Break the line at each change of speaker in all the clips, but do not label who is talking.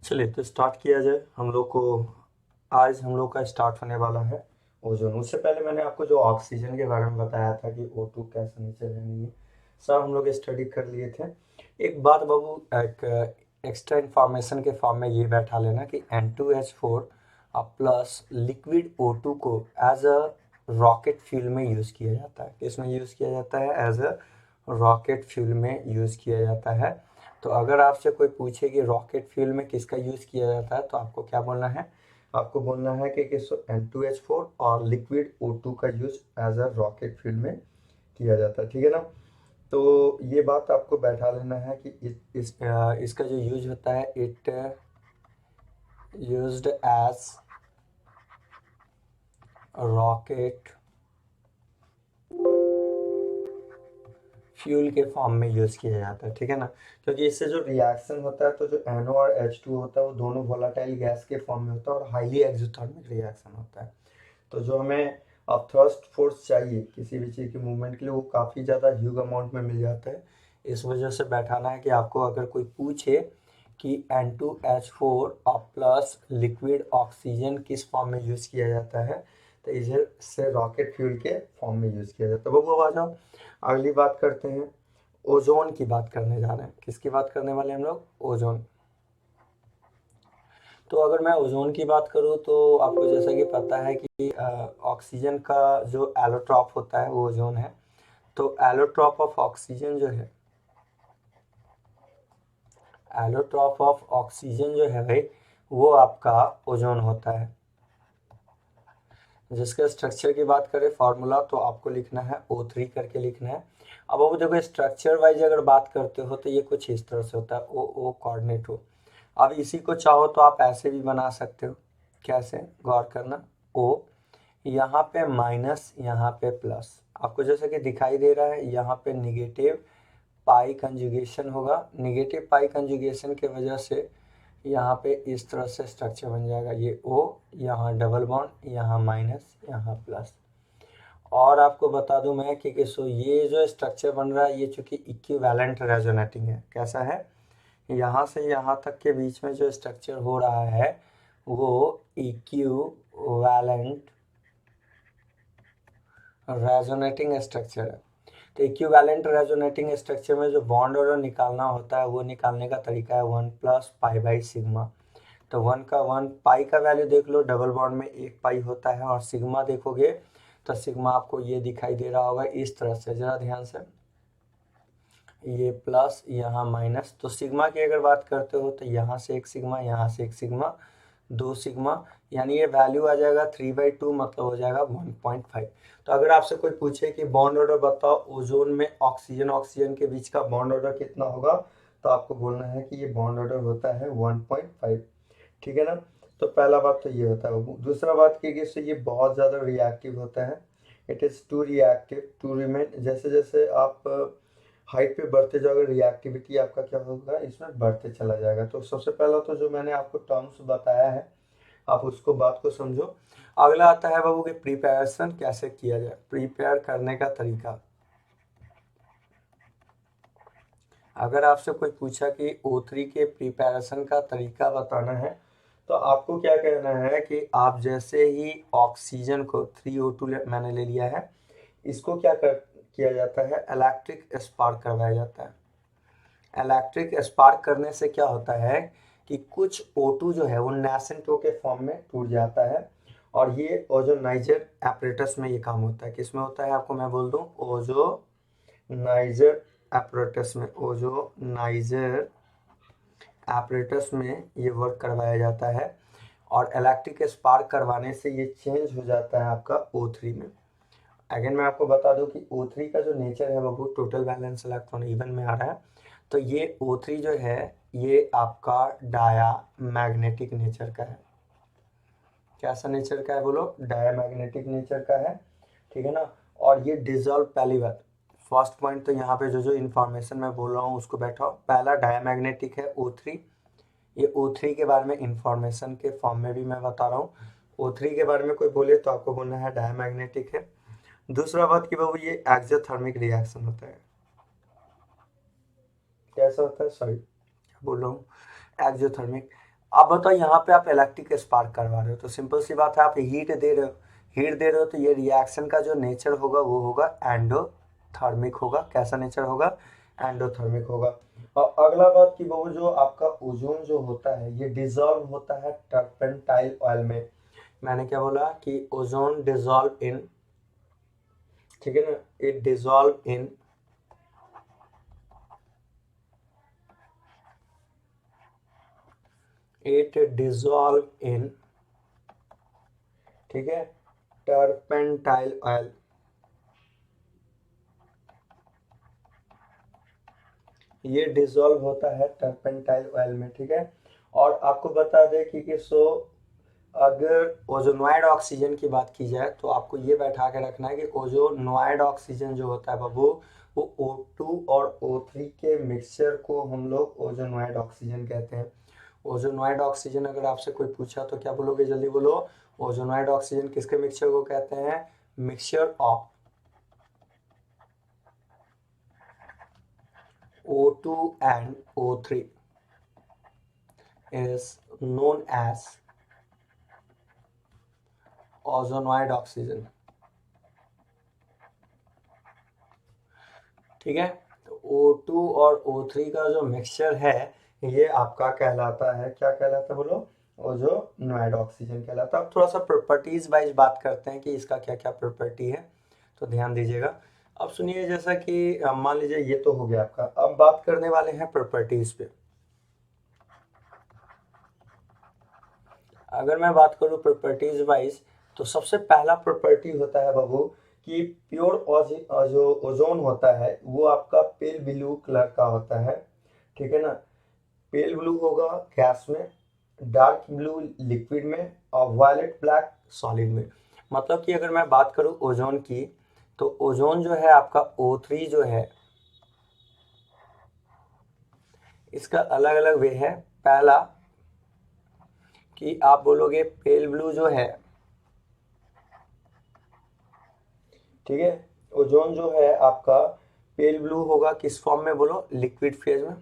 चलिए तो स्टार्ट किया जाए। हम लोग को आज हम लोग का स्टार्ट होने वाला है ओजोन। उससे पहले मैंने आपको जो ऑक्सीजन के बारे में बताया था कि O2 कैसे नीचे रहनी है, सब हम लोग स्टडी कर लिए थे। एक बात बाबू, एक एक्स्ट्रा इंफॉर्मेशन के फॉर्म में ये बैठा लेना कि N2H4 प्लस लिक्विड O2 को एज अ रॉकेट फ्यूल में यूज़ किया जाता है। किस में यूज़ किया जाता है? एज अ रॉकेट फ्यूल में यूज़ किया जाता है। तो अगर आपसे कोई पूछे कि रॉकेट फ्यूल में किसका यूज़ किया जाता है, तो आपको क्या बोलना है? आपको बोलना है कि किस N2H4 और लिक्विड O2 का use as a rocket fuel में किया जाता है। ठीक है ना? तो ये बात आपको बैठा लेना है कि इसका जो यूज होता है, it used as rocket fuel के फॉर्म में यूज़ किया जाता है। ठीक है ना? क्योंकि इससे जो रिएक्शन होता है, तो जो NO और H2 होता है वो दोनों वोलाटाइल गैस के फॉर्म में होता है और हाईली एक्सोथर्मिक रिएक्शन होता है। तो जो हमें अब थ्रस्ट फोर्स चाहिए किसी भी चीज़ के मूवमेंट के लिए, वो काफ़ी ज़्यादा ह्यूज अमाउंट में मिल जाता है। इस वजह से बैठाना है कि आपको अगर कोई पूछे कि N2H4 और प्लस लिक्विड ऑक्सीजन किस फॉर्म में यूज़ किया जाता है, तो इसे रॉकेट फ्यूल के फॉर्म में यूज़ किया जाता है। बबू आ जाओ, अगली बात करते हैं। ओजोन की बात करने जा रहे हैं। किसकी बात करने वाले हैं हम लोग? ओजोन। तो अगर मैं ओजोन की बात करूँ तो आपको जैसा कि पता है कि ऑक्सीजन का जो एलोट्रॉप होता है वो ओजोन है। तो एलोट्रॉप ऑफ ऑक्सीजन जो है, एलोट्रॉप ऑफ ऑक्सीजन जो है भाई, वो आपका ओजोन होता है। जिसके स्ट्रक्चर की बात करें फॉर्मूला, तो आपको लिखना है O3 करके लिखना है। अब वो देखो, स्ट्रक्चर वाइज अगर बात करते हो तो ये कुछ इस तरह से होता है, O कोऑर्डिनेट हो। अब इसी को चाहो तो आप ऐसे भी बना सकते हो। कैसे? गौर करना। O, यहाँ पे माइनस, यहाँ पे प्लस। आपको जैसे कि दिखाई दे रहा है, यहाँ पे निगेटिव पाई कंजुगेशन होगा। निगेटिव पाई कंजुगेशन के वजह से यहाँ पे इस तरह से स्ट्रक्चर बन जाएगा। ये O, यहाँ डबल बॉन्ड, यहाँ माइनस, यहाँ प्लस। और आपको बता दूं मैं कि ये जो स्ट्रक्चर बन रहा है, ये चूंकि इक्विवेलेंट रेजोनेटिंग है। कैसा है? यहाँ से यहाँ तक के बीच में जो स्ट्रक्चर हो रहा है वो इक्विवेलेंट रेजोनेटिंग स्ट्रक्चर है। तो इक्विवेलेंट रेजोनेटिंग स्ट्रक्चर में जो बॉन्ड ऑर्डर निकालना होता है, वो निकालने का तरीका है 1 प्लस पाई बाई सिग्मा। तो 1 पाई का वैल्यू देख लो, डबल बॉन्ड में 1 पाई होता है। और सिग्मा देखोगे तो सिग्मा आपको ये दिखाई दे रहा होगा इस तरह से, जरा ध्यान से, ये प्लस, यहाँ माइनस। तो सिग्मा की अगर बात करते हो तो यहाँ से एक सिग्मा, यहाँ से एक सिग्मा, 2 सिग्मा, यानी ये वैल्यू आ जाएगा 3/2, मतलब हो जाएगा 1.5। तो अगर आपसे कोई पूछे कि बॉन्ड ऑर्डर बताओ ओजोन में ऑक्सीजन ऑक्सीजन के बीच का बॉन्ड ऑर्डर कितना होगा, तो आपको बोलना है कि ये बॉन्ड ऑर्डर होता है 1.5। ठीक है ना? तो पहला बात तो ये होता है। दूसरा बात की कि ये बहुत ज़्यादा रिएक्टिव होता है। It is too reactive to remain. जैसे जैसे आप हाइट पे बढ़ते जाओगे, रिएक्टिविटी आपका क्या होगा, इसमें बढ़ते चला जाएगा। तो सबसे पहला तो जो मैंने आपको टर्म्स बताया है, आप उसको बात को समझो। अगला आता है बाबू कि प्रिपरेशन कैसे किया जाए, प्रिपेयर करने का तरीका। अगर आपसे कोई पूछा कि O3 के प्रिपरेशन का तरीका बताना है, तो आपको क्या कहना है कि आप जैसे ही ऑक्सीजन को 3O2 मैंने ले लिया है, इसको क्या किया जाता है, इलेक्ट्रिक स्पार्क करवाया जाता है। इलेक्ट्रिक स्पार्क करने से क्या होता है कि कुछ O2 जो है वो नेसेंट O के फॉर्म में टूट जाता है। और ये ओजोनाइजर एपरेटस में ये काम होता है। किसमें होता है आपको मैं बोल दूं, ओजोनाइजर एपरेटस में। ओजोनाइजर एपरेटस में ये वर्क करवाया जाता है। और इलेक्ट्रिक स्पार्क करवाने से ये चेंज हो जाता है आपका O3 में। अगेन मैं आपको बता दूं कि O3 का जो नेचर है वो टोटल वैलेंस इलेक्ट्रॉन इवन में आ रहा है। तो ये O3 जो है ये आपका डाया मैग्नेटिक नेचर का है। कैसा नेचर का है बोलो? डाया मैग्नेटिक नेचर का है। ठीक है ना? और ये डिजॉल्व, पहली बात, फर्स्ट पॉइंट तो यहाँ पे जो जो इन्फॉर्मेशन मैं बोल रहा हूँ उसको बैठाओ। पहला डायमैग्नेटिक है O3। ये O3 के बारे में इन्फॉर्मेशन के फॉर्म में भी मैं बता रहा हूँ। O3 के बारे में कोई बोले तो आपको बोलना है डायमैग्नेटिक है। दूसरा बात कि बाबू ये एक्सोथर्मिक रिएक्शन होता है। कैसा होता है? सॉरी, क्या बोल रहा हूँ, एक्सोथर्मिक। आप बताओ यहाँ पे आप इलेक्ट्रिक स्पार्क करवा रहे हो तो सिंपल सी बात है, आप हीट दे रहे हो, हीट दे रहे हो तो ये रिएक्शन का जो नेचर होगा वो होगा एंडोथर्मिक होगा। कैसा नेचर होगा? एंडोथर्मिक होगा। और अगला बात कि वो जो आपका ओजोन जो होता है ये डिजॉल्व होता है टर्पेंटाइल ऑयल में। मैंने क्या बोला कि ओजोन डिजॉल्व इन, ठीक है ना, it dissolve in it dissolve in, ठीक है, टर्पेंटाइल ऑयल। ये डिजॉल्व होता है टर्पेंटाइल ऑयल में, ठीक है। और आपको बता दें कि सो अगर ओजोनवाइड ऑक्सीजन की बात की जाए तो आपको ये बैठा के रखना है कि ओजोनवाइड ऑक्सीजन जो होता है बाबू वो O2 और O3 के मिक्सचर को हम लोग ओजोनवाइड ऑक्सीजन कहते हैं। ओजोनवाइड ऑक्सीजन अगर आपसे कोई पूछा तो क्या बोलोगे? जल्दी बोलो। ओजोनवाइड ऑक्सीजन किसके मिक्सचर को कहते हैं? Mixture of O2 and O3 is known as ozonized oxygen, ठीक है। तो O2 और O3 का जो मिक्सचर है ये आपका कहलाता है, क्या कहलाता है बोलो? ओजोनवाइड ऑक्सीजन कहलाता है। अब थोड़ा सा प्रॉपर्टीज वाइज बात करते हैं कि इसका क्या क्या प्रॉपर्टी है, तो ध्यान दीजिएगा। अब सुनिए, जैसा कि मान लीजिए ये तो हो गया आपका, अब बात करने वाले हैं प्रॉपर्टीज पे। अगर मैं बात करूं प्रॉपर्टीज वाइज तो सबसे पहला प्रॉपर्टी होता है बाबू कि प्योर जो ओजोन होता है वो आपका पेल ब्लू कलर का होता है, ठीक है ना। पेल ब्लू होगा गैस में, डार्क ब्लू लिक्विड में, और वायलेट ब्लैक सॉलिड में। मतलब कि अगर मैं बात करूं ओजोन की तो ओजोन जो है आपका O3 जो है इसका अलग अलग वे है। पहला कि आप बोलोगे पेल ब्लू जो है, ठीक है, ओजोन जो है आपका पेल ब्लू होगा किस फॉर्म में बोलो? लिक्विड फेज में।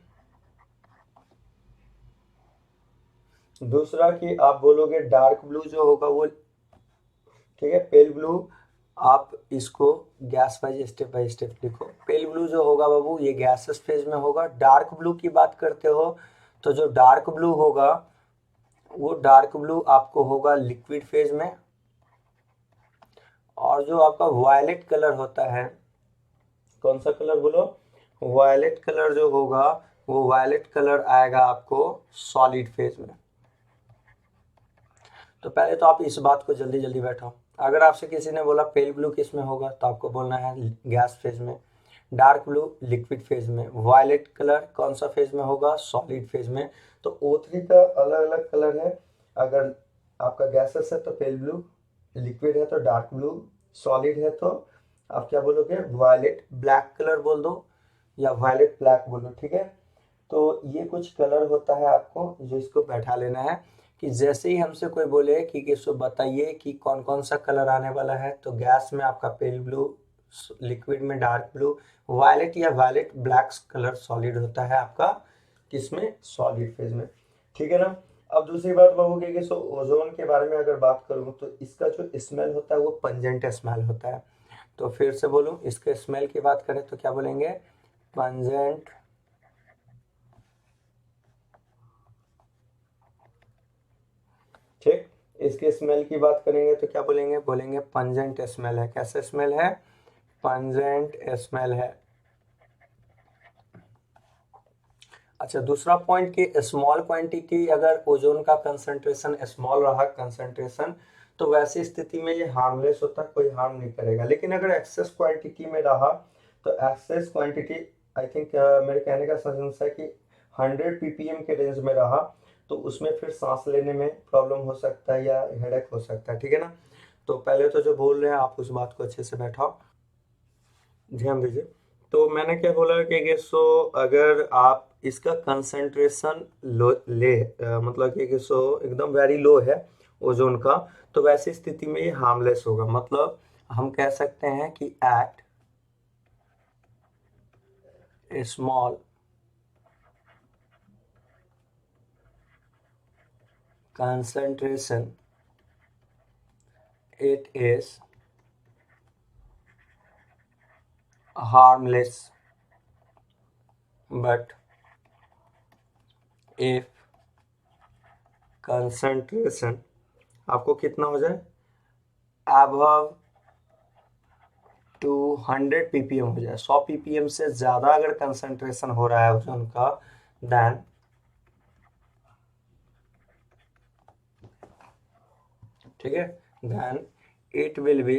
दूसरा कि आप बोलोगे डार्क ब्लू जो होगा वो, ठीक है, पेल ब्लू, आप इसको gas wise step by step लिखो। पेल ब्लू जो होगा बाबू ये गैसेस फेज में होगा। डार्क ब्लू की बात करते हो तो जो डार्क ब्लू होगा वो डार्क ब्लू आपको होगा लिक्विड फेज में। और जो आपका वायलेट कलर होता है, कौन सा कलर बोलो? वायलेट कलर जो होगा वो वायलेट कलर आएगा आपको सॉलिड फेज में। तो पहले तो आप इस बात को जल्दी जल्दी बैठाओ। अगर आपसे किसी ने बोला पेल ब्लू किस में होगा तो आपको बोलना है गैस फेज में, डार्क ब्लू लिक्विड फेज में, वायलेट कलर कौन सा फेज में होगा? सॉलिड फेज में। तो O3 का अलग अलग कलर है। अगर आपका गैसेस है तो पेल ब्लू, लिक्विड है तो डार्क ब्लू, सॉलिड है तो आप क्या बोलोगे? वायलेट ब्लैक कलर बोल दो या वायलेट ब्लैक बोलो, ठीक है। तो ये कुछ कलर होता है आपको जो इसको बैठा लेना है कि जैसे ही हमसे कोई बोले कि इसको बताइए कि कौन कौन सा कलर आने वाला है तो गैस में आपका पेल ब्लू, लिक्विड में डार्क ब्लू, वायलेट या वायलेट ब्लैक कलर सॉलिड होता है आपका किसमें? सॉलिड फेज में, ठीक है ना। अब दूसरी बात बाबू कि सो ओजोन के बारे में अगर बात करूँ तो इसका जो स्मेल होता है वो पंजेंट स्मेल होता है। तो फिर से बोलूँ, इसके स्मेल की बात करें तो क्या बोलेंगे? पंजेंट, ठीक। इसके स्मेल की बात करेंगे तो क्या बोलेंगे? बोलेंगे पंजेंट स्मेल है। कैसा स्मेल है? पंजेंट स्मेल है। अच्छा, दूसरा पॉइंट कि स्मॉल क्वांटिटी अगर ओजोन का कंसंट्रेशन स्मॉल रहा कंसंट्रेशन तो वैसी स्थिति में ये हार्मलेस होता है, कोई हार्म नहीं करेगा। लेकिन अगर एक्सेस क्वांटिटी में रहा तो एक्सेस क्वांटिटी, आई थिंक मेरे कहने का सेंस है कि 100 ppm के रेंज में रहा तो उसमें फिर सांस लेने में प्रॉब्लम हो सकता है या हेडेक हो सकता है, ठीक है ना। तो पहले तो जो बोल रहे हैं आप उस बात को अच्छे से बैठाओ, ध्यान दीजिए। तो मैंने क्या बोला कि सो अगर आप इसका कंसंट्रेशन लो मतलब कि सो एकदम वेरी लो है ओजोन का तो वैसी स्थिति में ये हार्मलेस होगा। मतलब हम कह सकते हैं कि at a small concentration it is harmless, but if concentration आपको कितना हो जाए above 200 ppm हो जाए, 100 ppm से ज्यादा अगर कंसंट्रेशन हो रहा है ओजोन का, देन ठीक है, देन इट विल बी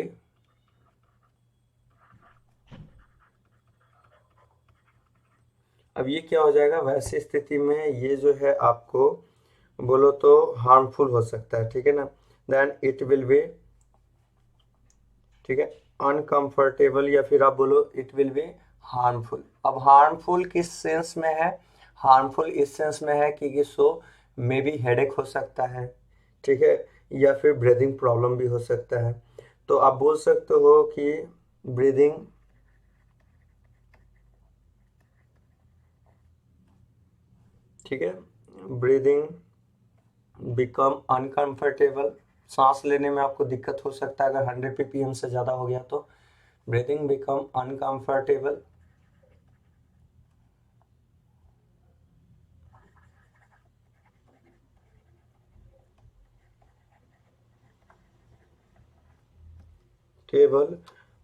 अब ये क्या हो जाएगा, वैसी स्थिति में ये जो है आपको बोलो तो हार्मफुल हो सकता है, ठीक है ना, देन इट विल बी, ठीक है, अनकंफर्टेबल, या फिर आप बोलो इट विल बी हार्मफुल। अब हार्मफुल किस सेंस में है, हार्मफुल इस सेंस में है कि सो मे बी हेडेक हो सकता है, ठीक है, या फिर ब्रीदिंग प्रॉब्लम भी हो सकता है। तो आप बोल सकते हो कि ब्रीदिंग ठीक है, ब्रीदिंग बिकम अनकंफर्टेबल, सांस लेने में आपको दिक्कत हो सकता है अगर 100 ppm से ज़्यादा हो गया तो। Breathing become uncomfortable, table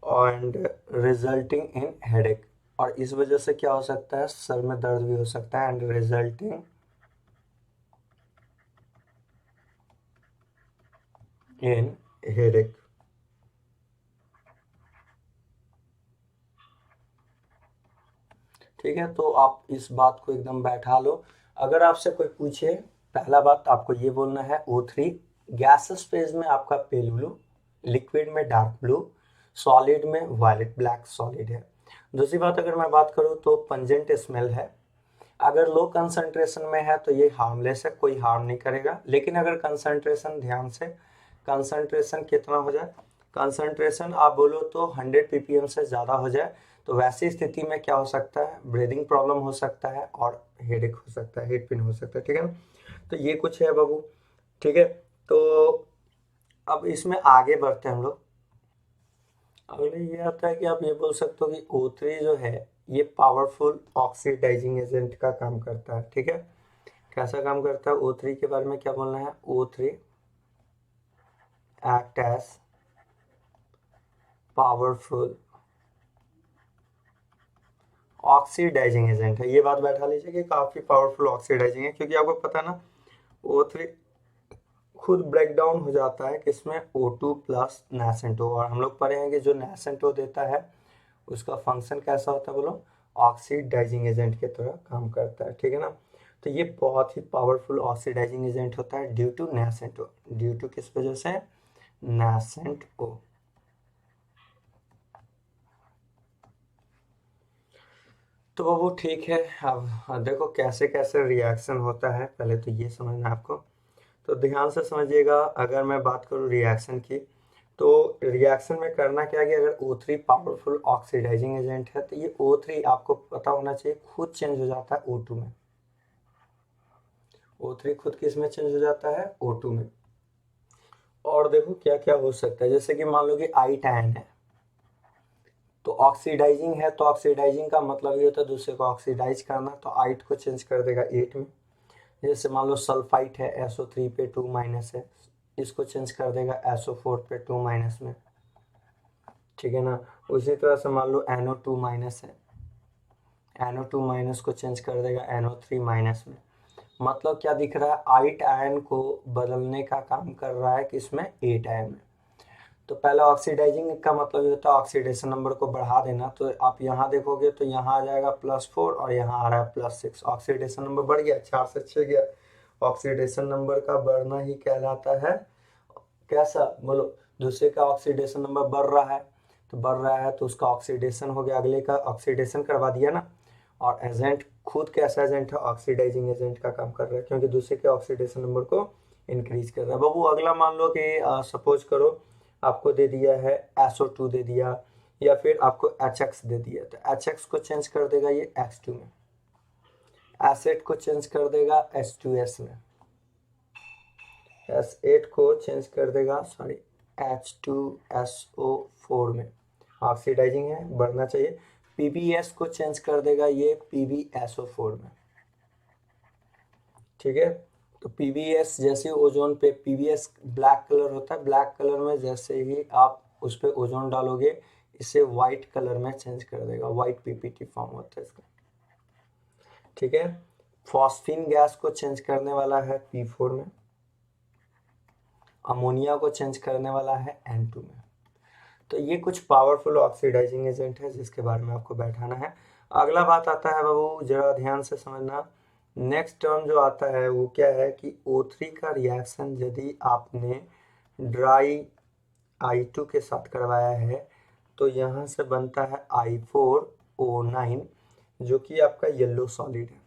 and resulting in headache, और इस वजह से क्या हो सकता है, सर में दर्द भी हो सकता है, एंड रिजल्टिंग इन हेडेक। ठीक है, तो आप इस बात को एकदम बैठा लो। अगर आपसे कोई पूछे, पहला बात आपको ये बोलना है O3 गैसेस फेज में आपका पेल ब्लू, लिक्विड में डार्क ब्लू, सॉलिड में वायलेट ब्लैक सॉलिड है। दूसरी बात अगर मैं बात करूँ तो पंजेंट स्मेल है, अगर लो कंसंट्रेशन में है तो ये हार्मलेस है, कोई हार्म नहीं करेगा, लेकिन अगर कंसंट्रेशन, ध्यान से, कंसंट्रेशन कितना हो जाए, कंसंट्रेशन आप बोलो तो 100 ppm से ज़्यादा हो जाए, तो वैसी स्थिति में क्या हो सकता है, ब्रीदिंग प्रॉब्लम हो सकता है और हेडेक हो सकता है, हेड पेन हो सकता है, ठीक है ना। तो ये कुछ है बाबू, ठीक है। तो अब इसमें आगे बढ़ते हैं हम लोग। अगले ये आता है कि आप ये बोल सकते हो कि O3 जो है ये पावरफुल ऑक्सीडाइजिंग एजेंट का काम करता है, ठीक है। कैसा काम करता है, O3 के बारे में क्या बोलना है, O3 act as powerful oxidising agent है। ये बात बैठा लीजिए कि काफी पावरफुल ऑक्सीडाइजिंग है, क्योंकि आपको पता है ना O3 खुद ब्रेक डाउन हो जाता है किसमें, O2 प्लस नैसेंटो, और हम लोग पढ़े हैं कि जो नैसेंटो देता है उसका फंक्शन कैसा होता है, बोलो ऑक्सीडाइजिंग एजेंट की तरह काम करता है, ठीक है ना। तो ये बहुत ही पावरफुल ऑक्सीडाइजिंग एजेंट होता है ड्यू टू नैसेंटो, ड्यू टू किस वजह से, नैसेंटो। तो वो ठीक है। अब देखो कैसे कैसे रिएक्शन होता है, पहले तो ये समझना है आपको, तो ध्यान से समझिएगा। अगर मैं बात करूँ रिएक्शन की, तो रिएक्शन में करना क्या है कि अगर O3 पावरफुल ऑक्सीडाइजिंग एजेंट है तो ये O3 आपको पता होना चाहिए खुद चेंज हो जाता है O2 में। O3 खुद किस में चेंज हो जाता है, O2 में। और देखो क्या क्या हो सकता है, जैसे कि मान लो कि आईटैन है, तो ऑक्सीडाइजिंग है, तो ऑक्सीडाइजिंग का मतलब ये होता है दूसरे को ऑक्सीडाइज करना, तो आइट को चेंज कर देगा 8 में। जैसे मान लो सल्फाइट है, SO3 पे 2 माइनस है, इसको चेंज कर देगा SO4 पे 2 माइनस में, ठीक है ना। उसी तरह से मान लो NO2 माइनस है, NO2 माइनस को चेंज कर देगा NO3 माइनस में। मतलब क्या दिख रहा है, आइट आयन को बदलने का काम कर रहा है किसमें, 8 आयन में। तो पहला ऑक्सीडाइजिंग का मतलब ये होता है ऑक्सीडेशन नंबर को बढ़ा देना, तो आप यहाँ देखोगे तो यहाँ आ जाएगा +4 और यहाँ आ रहा है +6, ऑक्सीडेशन नंबर बढ़ गया, 4 से 6 गया। ऑक्सीडेशन नंबर का बढ़ना ही कहलाता है कैसा, बोलो, दूसरे का ऑक्सीडेशन नंबर बढ़ रहा है, तो बढ़ रहा है तो उसका ऑक्सीडेशन हो गया, अगले का ऑक्सीडेशन करवा दिया ना। और एजेंट खुद कैसा एजेंट है, ऑक्सीडाइजिंग एजेंट का काम कर रहा है, क्योंकि दूसरे के ऑक्सीडेशन नंबर को इंक्रीज कर रहा है। बाबू अगला मान लो कि सपोज करो आपको दे दिया है SO2 दे दिया, या फिर आपको HX दे दिया, तो HX को चेंज कर देगा ये X2 में, एसिड को चेंज कर देगा H2S में, S8 को चेंज कर देगा सॉरी H2SO4 में, ऑक्सीडाइजिंग है, बढ़ना चाहिए। PbS को चेंज कर देगा ये PbSO4 में, ठीक है। तो PbS जैसे ओजोन पे PbS ब्लैक कलर होता है, ब्लैक कलर में जैसे ही आप उस पर ओजोन डालोगे इसे व्हाइट कलर में चेंज कर देगा, व्हाइट PPT फॉर्म होता है इसका, ठीक है। फॉस्फीन गैस को चेंज करने वाला है P4 में, अमोनिया को चेंज करने वाला है N2 में। तो ये कुछ पावरफुल ऑक्सीडाइजिंग एजेंट है जिसके बारे में आपको बैठाना है। अगला बात आता है बाबू, जरा ध्यान से समझना। नेक्स्ट टर्म जो आता है वो क्या है कि O3 का रिएक्शन यदि आपने ड्राई I2 के साथ करवाया है तो यहाँ से बनता है I4O9 जो कि आपका येलो सॉलिड है।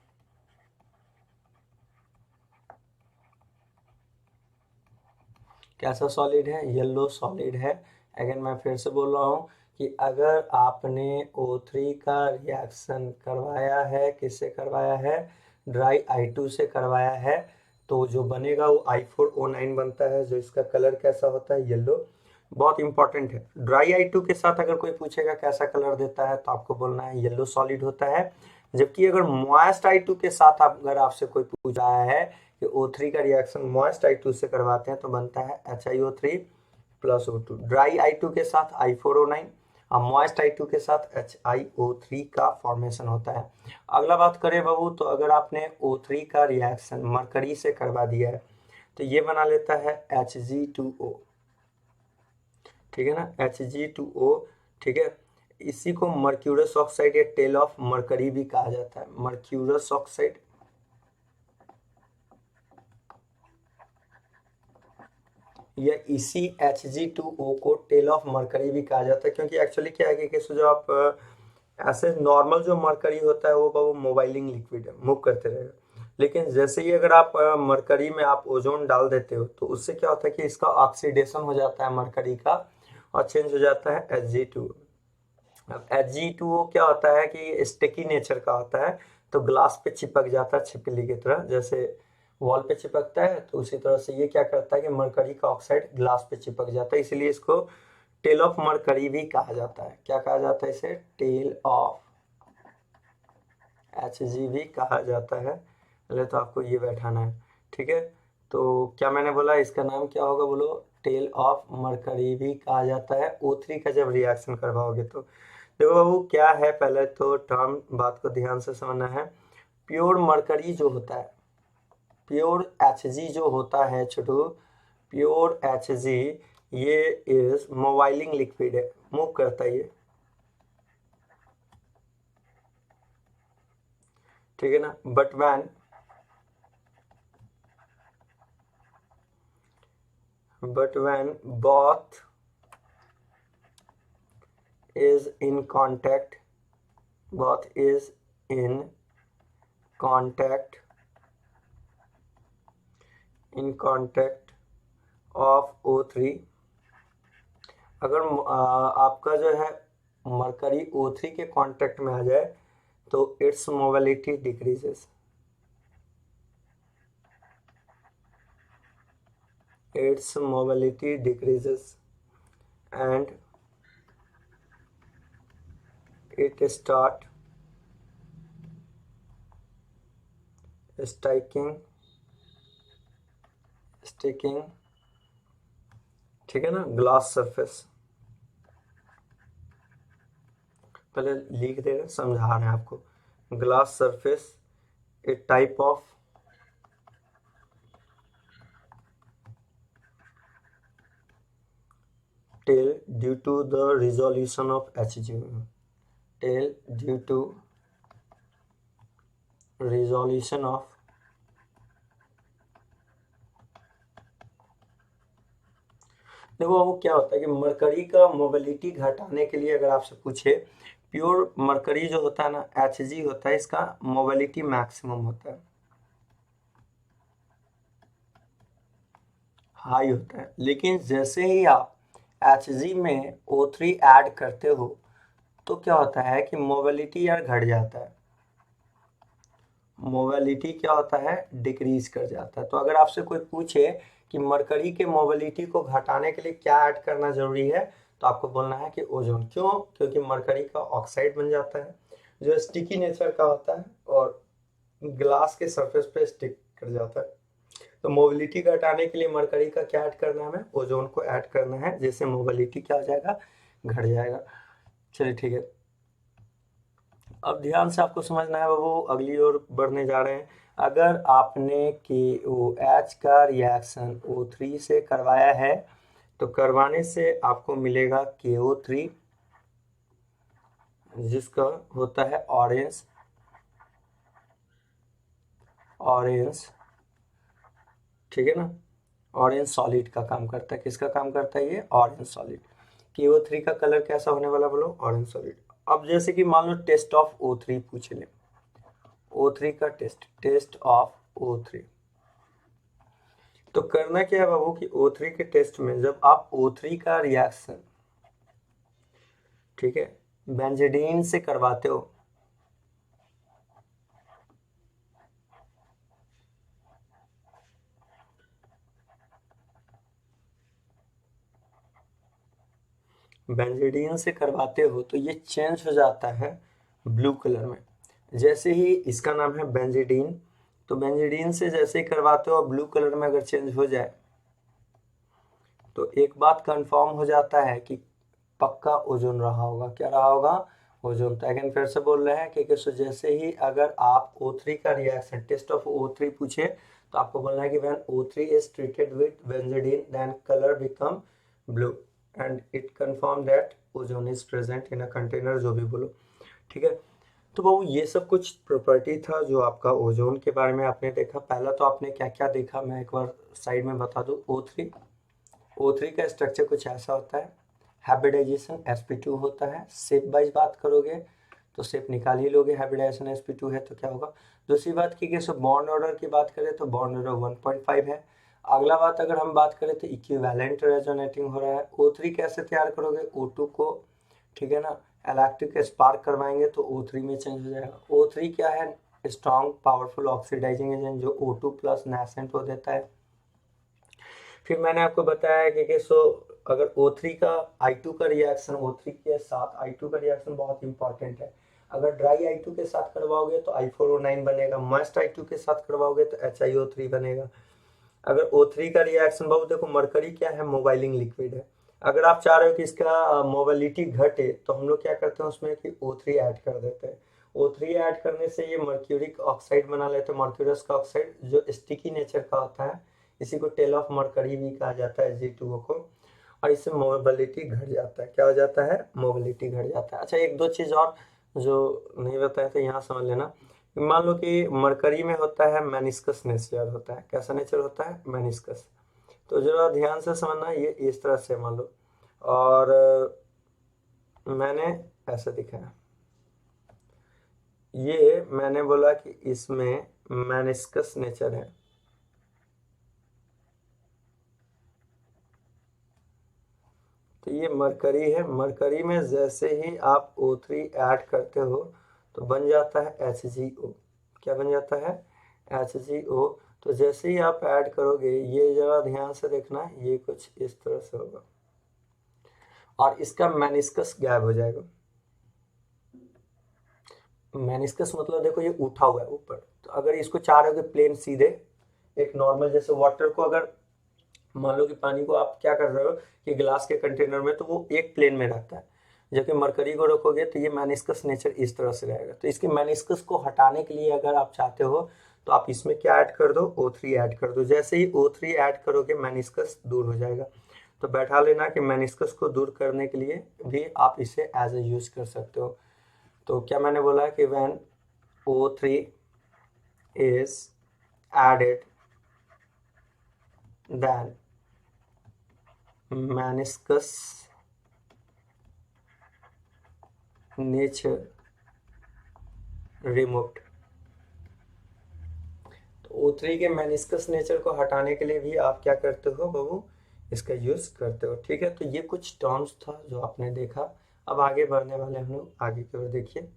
कैसा सॉलिड है? येलो सॉलिड है। अगेन मैं फिर से बोल रहा हूँ कि अगर आपने O3 का रिएक्शन करवाया है, किससे करवाया है? ड्राई I2 से करवाया है, तो जो बनेगा वो I4O9 बनता है, जो इसका कलर कैसा होता है? येलो। बहुत इंपॉर्टेंट है, ड्राई I2 के साथ अगर कोई पूछेगा कैसा कलर देता है तो आपको बोलना है येलो सॉलिड होता है। जबकि अगर मॉइस्ट I2 के साथ अगर आपसे कोई पूछ रहा है कि O3 का रिएक्शन मॉइस्ट I2 से करवाते हैं तो बनता है HiO3 plus O2। Dry I2 के साथ I4O9 और मॉइस्ट I2 के साथ HiO3 का फॉर्मेशन होता है। अगला बात करें बाबू, तो अगर आपने O3 का रिएक्शन मरकरी से करवा दिया है तो ये बना लेता है Hg2O, ठीक है ना, Hg2O, ठीक है। इसी को मर्क्यूरस ऑक्साइड या टेल ऑफ मरकरी भी कहा जाता है, मर्क्यूरस ऑक्साइड। या इसी Hg2O को टेल ऑफ मरकरी भी कहा जाता है, क्योंकि एक्चुअली क्या है कि जो आप ऐसे नॉर्मल जो मरकरी होता है वो मोबाइलिंग लिक्विड है, मूव करते रहेगा। लेकिन जैसे ही अगर आप मरकरी में आप ओजोन डाल देते हो तो उससे क्या होता है कि इसका ऑक्सीडेशन हो जाता है मरकरी का और चेंज हो जाता है Hg2। अब Hg2O क्या होता है कि स्टिकी नेचर का होता है, तो ग्लास पे चिपक जाता है छिपकली की तरह, जैसे वॉल पे चिपकता है तो उसी तरह से ये क्या करता है कि मरकरी का ऑक्साइड ग्लास पे चिपक जाता है, इसलिए इसको टेल ऑफ मरकरी भी कहा जाता है। क्या कहा जाता है इसे? टेल ऑफ Hg भी कहा जाता है। पहले तो आपको ये बैठाना है, ठीक है। तो क्या मैंने बोला, इसका नाम क्या होगा बोलो? टेल ऑफ मरकरी भी कहा जाता है O3 का जब रिएक्शन करवाओगे तो। देखो बाबू क्या है, पहले तो टर्म बात को ध्यान से समझना है। प्योर मरकरी जो होता है, प्योर Hg जो होता है छोटू, प्योर Hg ये इज मोबाइलिंग लिक्विड है, मूव करता है ये, ठीक है ना। But when both is in contact, both is in contact of O3, अगर आपका जो है मरकरी O3 के कांटेक्ट में आ जाए तो it's mobility decreases, its mobility decreases and it start sticking, ठीक है ना, ग्लास सरफेस। पहले लिख दे रहे, समझा रहे हैं आपको। Glass surface a type of tail due to the resolution of Hg, tail due to resolution of, देखो वो क्या होता है कि मरकरी का मोबिलिटी घटाने के लिए अगर आपसे पूछे, प्योर मरकरी जो होता है ना Hg होता है, इसका मोबिलिटी मैक्सिमम होता है, हाई होता है। लेकिन जैसे ही आप Hg में O3 ऐड करते हो तो क्या होता है कि मोबिलिटी यार घट जाता है, मोबिलिटी क्या होता है, डिक्रीज कर जाता है। तो अगर आपसे कोई पूछे कि मरकरी के मोबिलिटी को घटाने के लिए क्या ऐड करना जरूरी है, तो आपको बोलना है कि ओजोन। क्यों? क्योंकि मरकरी का ऑक्साइड बन जाता है जो स्टिकी नेचर का होता है और ग्लास के सरफेस पे स्टिक कर जाता है। तो मोबिलिटी घटाने के लिए मरकरी का क्या ऐड करना है, हमें ओजोन को ऐड करना है, जिससे मोबिलिटी क्या हो जाएगा, घट जाएगा। चलिए ठीक है, अब ध्यान से आपको समझना है वो अगली ओर बढ़ने जा रहे हैं। अगर आपने KOH का रिएक्शन O3 से करवाया है तो करवाने से आपको मिलेगा KO3, जिसका होता है ऑरेंज, ठीक है ना, ऑरेंज सॉलिड का काम करता है। किसका काम करता है ये? Orange solid. KO3 का कलर कैसा होने वाला बोलो? Orange solid. अब जैसे कि मान लो टेस्ट ऑफ O3 पूछ ले, O3 का टेस्ट ऑफ O3, तो करना क्या है बाबू कि O3 के टेस्ट में जब आप O3 का रिएक्शन, ठीक है, बेंजीडीन से करवाते हो, बेंजीडीन से करवाते हो तो ये चेंज हो जाता है ब्लू कलर में। जैसे ही इसका नाम है बेंजीडीन, तो बेंजीडीन से जैसे ही करवाते हो ब्लू कलर में अगर चेंज हो जाए तो एक बात कंफर्म हो जाता है कि पक्का ओजोन रहा होगा। क्या रहा होगा? ओजोन। तो अगेन फिर से बोल रहे हैं कि सो जैसे ही अगर आप O3 का रिएक्शन टेस्ट ऑफ O3 पूछे तो आपको बोलना है कि when O3 is treated with benzidine then colour become blue and it confirm that ozone is present in a container, जो भी बोलो, ठीक है। तो बाबू ये सब कुछ प्रॉपर्टी था जो आपका ओजोन के बारे में आपने देखा। पहला तो आपने क्या क्या देखा, मैं एक बार साइड में बता दूं। O3 का स्ट्रक्चर कुछ ऐसा होता है, हाइब्रिडाइजेशन sp2 होता है। शेप वाइज बात करोगे तो शेप निकाल ही लोगे, हाइब्रिडाइजेशन sp2 है तो क्या होगा। दूसरी बात की सो बॉन्ड ऑर्डर की बात करें तो बॉन्ड ऑर्डर 1.5 है। अगला बात अगर हम बात करें तो इक्विवेलेंट रेजोनेटिंग हो रहा है। O3 कैसे तैयार करोगे? O2 को, ठीक है ना, इलेक्ट्रिक स्पार्क करवाएंगे तो O3 में चेंज हो जाएगा। O3 क्या है? स्ट्रॉन्ग पावरफुल ऑक्सीडाइजिंग एजेंट जो O2 प्लस नेसेंट हो देता है। फिर मैंने आपको बताया कि सो अगर O3 का I2 का रिएक्शन, O3 के साथ I2 का रिएक्शन बहुत इंपॉर्टेंट है। अगर ड्राई I2 के साथ करवाओगे तो I4O9 बनेगा, मस्ट I2 के साथ करवाओगे तो HiO3 बनेगा। अगर O3 का रिएक्शन, बहुत देखो मरकरी क्या है? मोबाइलिंग लिक्विड है। अगर आप चाह रहे हो कि इसका मोबिलिटी घटे तो हम लोग क्या करते हैं उसमें कि O3 ऐड कर देते हैं। O3 ऐड करने से ये मर्क्यूरिक ऑक्साइड बना लेते हैं, मर्क्यूरस का ऑक्साइड जो स्टिकी नेचर का होता है, इसी को टेल ऑफ मरकरी भी कहा जाता है, G2O को, और इससे मोबिलिटी घट जाता है। क्या हो जाता है? मोबिलिटी घट जाता है। अच्छा, एक दो चीज़ और जो नहीं बताया तो यहाँ समझ लेना। मान लो कि मरकरी में होता है मेनिस्कस नेचर होता है। कैसा नेचर होता है? मेनिस्कस। तो जरा ध्यान से समझना, ये इस तरह से मान लो, और मैंने ऐसे दिखाया, ये मैंने बोला कि इसमें मेनिस्कस नेचर है, तो ये मरकरी है। मरकरी में जैसे ही आप O3 ऐड करते हो तो बन जाता है HgO। क्या बन जाता है? HgO। तो जैसे ही आप ऐड करोगे, ये जरा ध्यान से देखना, ये कुछ इस तरह से होगा और इसका मेनिस्कस गायब हो जाएगा। मेनिस्कस मतलब देखो ये उठा हुआ है ऊपर, तो अगर इसको चाह रहे हो कि प्लेन सीधे एक नॉर्मल, जैसे वाटर को अगर मान लो कि पानी को आप क्या कर रहे हो कि ग्लास के कंटेनर में, तो वो एक प्लेन में रहता है, जबकि मरकरी को रखोगे तो ये मेनिस्कस नेचर इस तरह से रहेगा। तो इसके मेनिस्कस को हटाने के लिए अगर आप चाहते हो तो आप इसमें क्या ऐड कर दो? O3 ऐड कर दो। जैसे ही O3 ऐड करोगे मेनिस्कस दूर हो जाएगा। तो बैठा लेना कि मेनिस्कस को दूर करने के लिए भी आप इसे एज ए यूज कर सकते हो। तो क्या मैंने बोला कि when O3 is added then meniscus nature removed। तो O3 के मेनिस्कस नेचर को हटाने के लिए भी आप क्या करते हो बाबू? इसका यूज करते हो, ठीक है। तो ये कुछ टर्म्स था जो आपने देखा। अब आगे बढ़ने वाले हम लोग, आगे की ओर देखिए।